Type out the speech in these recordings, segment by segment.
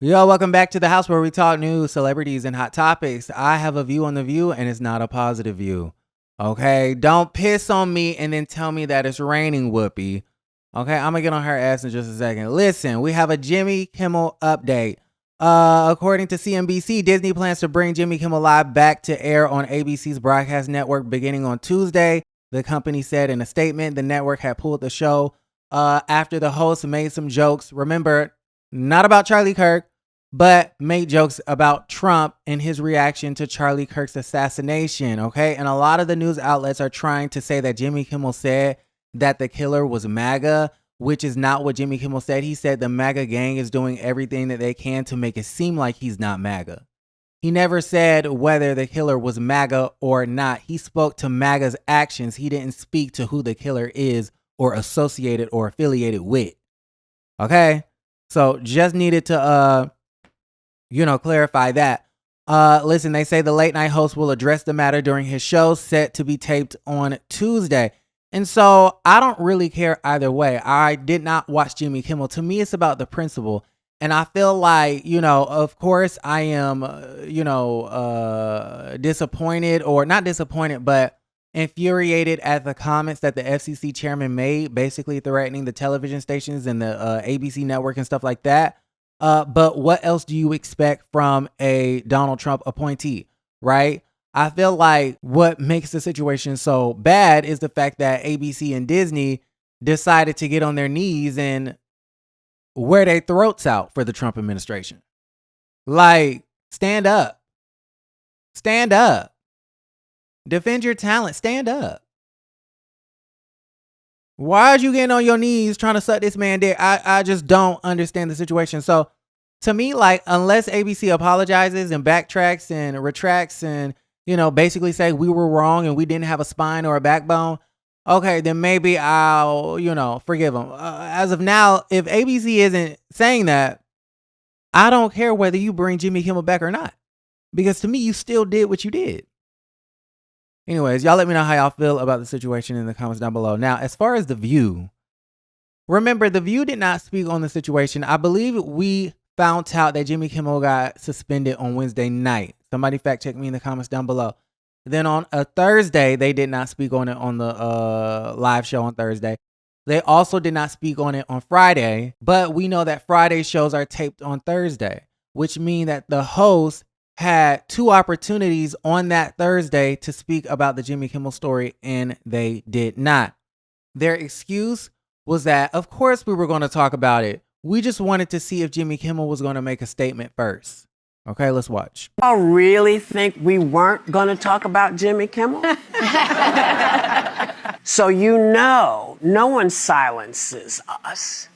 Yo, welcome back to the house where we talk news, celebrities, and hot topics. I have a view on the view, and it's not a positive view. Okay, don't piss on me and then tell me that it's raining, Whoopi. Okay, I'm gonna get on her ass in just a second. Listen, we have a Jimmy Kimmel update. According to CNBC, Disney plans to bring Jimmy Kimmel Live back to air on ABC's broadcast network beginning on Tuesday. The company said in a statement the network had pulled the show after the host made some jokes. Remember, not about Charlie Kirk, but made jokes about Trump and his reaction to Charlie Kirk's assassination, okay? And a lot of the news outlets are trying to say that Jimmy Kimmel said that the killer was MAGA, which is not what Jimmy Kimmel said. He said the MAGA gang is doing everything that they can to make it seem like he's not MAGA. He never said whether the killer was MAGA or not. He spoke to MAGA's actions. He didn't speak to who the killer is or associated or affiliated with, okay? So just needed to clarify that. Listen, they say the late night host will address the matter during his show set to be taped on Tuesday. And so I don't really care either way. I did not watch Jimmy Kimmel. To me, it's about the principle. And I feel like, of course I am, disappointed, or not disappointed, but infuriated at the comments that the FCC chairman made, basically threatening the television stations and the ABC network and stuff like that. But what else do you expect from a Donald Trump appointee, right? I feel like what makes the situation so bad is the fact that ABC and Disney decided to get on their knees and wear their throats out for the Trump administration. Like, stand up. Stand up. Defend your talent. Stand up. Why are you getting on your knees trying to suck this man dick? I just don't understand the situation. So to me, like, unless ABC apologizes and backtracks and retracts and, basically say we were wrong and we didn't have a spine or a backbone, okay, then maybe I'll, forgive them. As of now, if ABC isn't saying that, I don't care whether you bring Jimmy Kimmel back or not. Because to me, you still did what you did. Anyways, y'all let me know how y'all feel about the situation in the comments down below. Now, as far as The View, remember, The View did not speak on the situation. I believe we found out that Jimmy Kimmel got suspended on Wednesday night. Somebody fact check me in the comments down below. Then on a Thursday, they did not speak on it on the live show on Thursday. They also did not speak on it on Friday, but we know that Friday shows are taped on Thursday, which means that the host had two opportunities on that Thursday to speak about the Jimmy Kimmel story, and they did not. Their excuse was that, of course, we were going to talk about it. We just wanted to see if Jimmy Kimmel was going to make a statement first. Okay, let's watch. Y'all really think we weren't going to talk about Jimmy Kimmel? So no one silences us.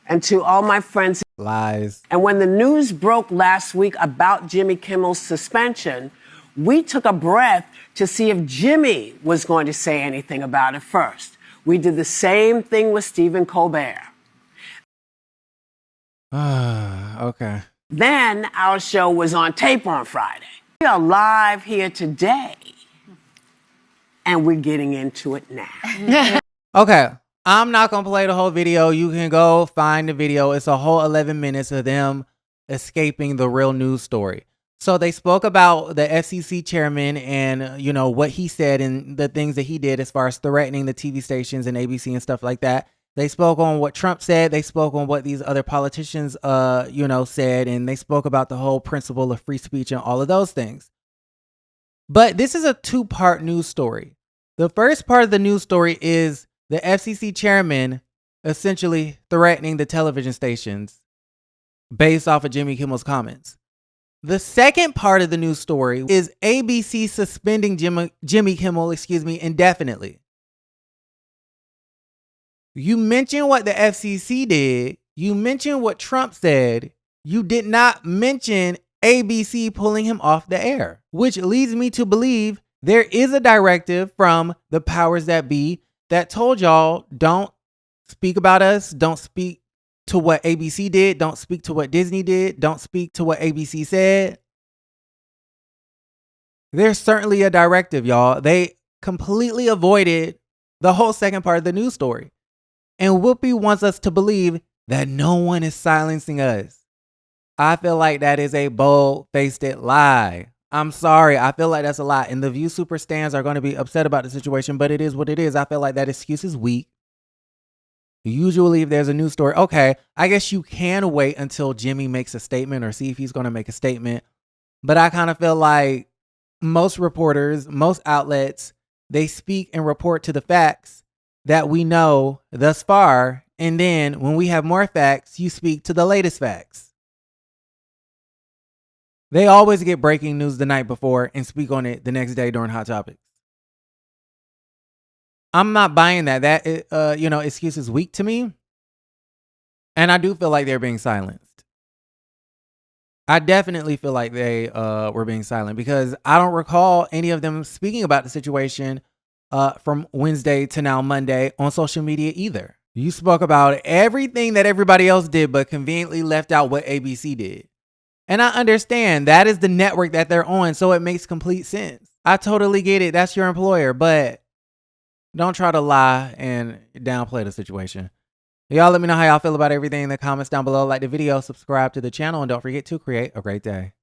And to all my friends, lies. And when the news broke last week about Jimmy Kimmel's suspension, we took a breath to see if Jimmy was going to say anything about it first. We did the same thing with Stephen Colbert. Okay. Then our show was on tape on Friday. We are live here today, and we're getting into it now. Okay. I'm not going to play the whole video. You can go find the video. It's a whole 11 minutes of them escaping the real news story. So they spoke about the FCC chairman and, what he said and the things that he did as far as threatening the TV stations and ABC and stuff like that. They spoke on what Trump said. They spoke on what these other politicians, said. And they spoke about the whole principle of free speech and all of those things. But this is a two-part news story. The first part of the news story is the FCC chairman essentially threatening the television stations based off of Jimmy Kimmel's comments. The second part of the news story is ABC suspending Jimmy Kimmel, indefinitely. You mentioned what the FCC did. You mentioned what Trump said. You did not mention ABC pulling him off the air, which leads me to believe there is a directive from the powers that be that told y'all, don't speak about us. Don't speak to what ABC did. Don't speak to what Disney did. Don't speak to what ABC said. There's certainly a directive, y'all. They completely avoided the whole second part of the news story. And Whoopi wants us to believe that no one is silencing us. I feel like that is a bold-faced lie. I'm sorry. I feel like that's a lie. And the View super stans are going to be upset about the situation, but it is what it is. I feel like that excuse is weak. Usually if there's a news story, okay, I guess you can wait until Jimmy makes a statement or see if he's going to make a statement. But I kind of feel like most reporters, most outlets, they speak and report to the facts that we know thus far. And then when we have more facts, you speak to the latest facts. They always get breaking news the night before and speak on it the next day during Hot Topics. I'm not buying that. That excuse is weak to me. And I do feel like they're being silenced. I definitely feel like they were being silent because I don't recall any of them speaking about the situation from Wednesday to now Monday on social media either. You spoke about everything that everybody else did, but conveniently left out what ABC did. And I understand that is the network that they're on, so it makes complete sense. I totally get it. That's your employer, but don't try to lie and downplay the situation. Y'all let me know how y'all feel about everything in the comments down below. Like the video, subscribe to the channel, and don't forget to create a great day.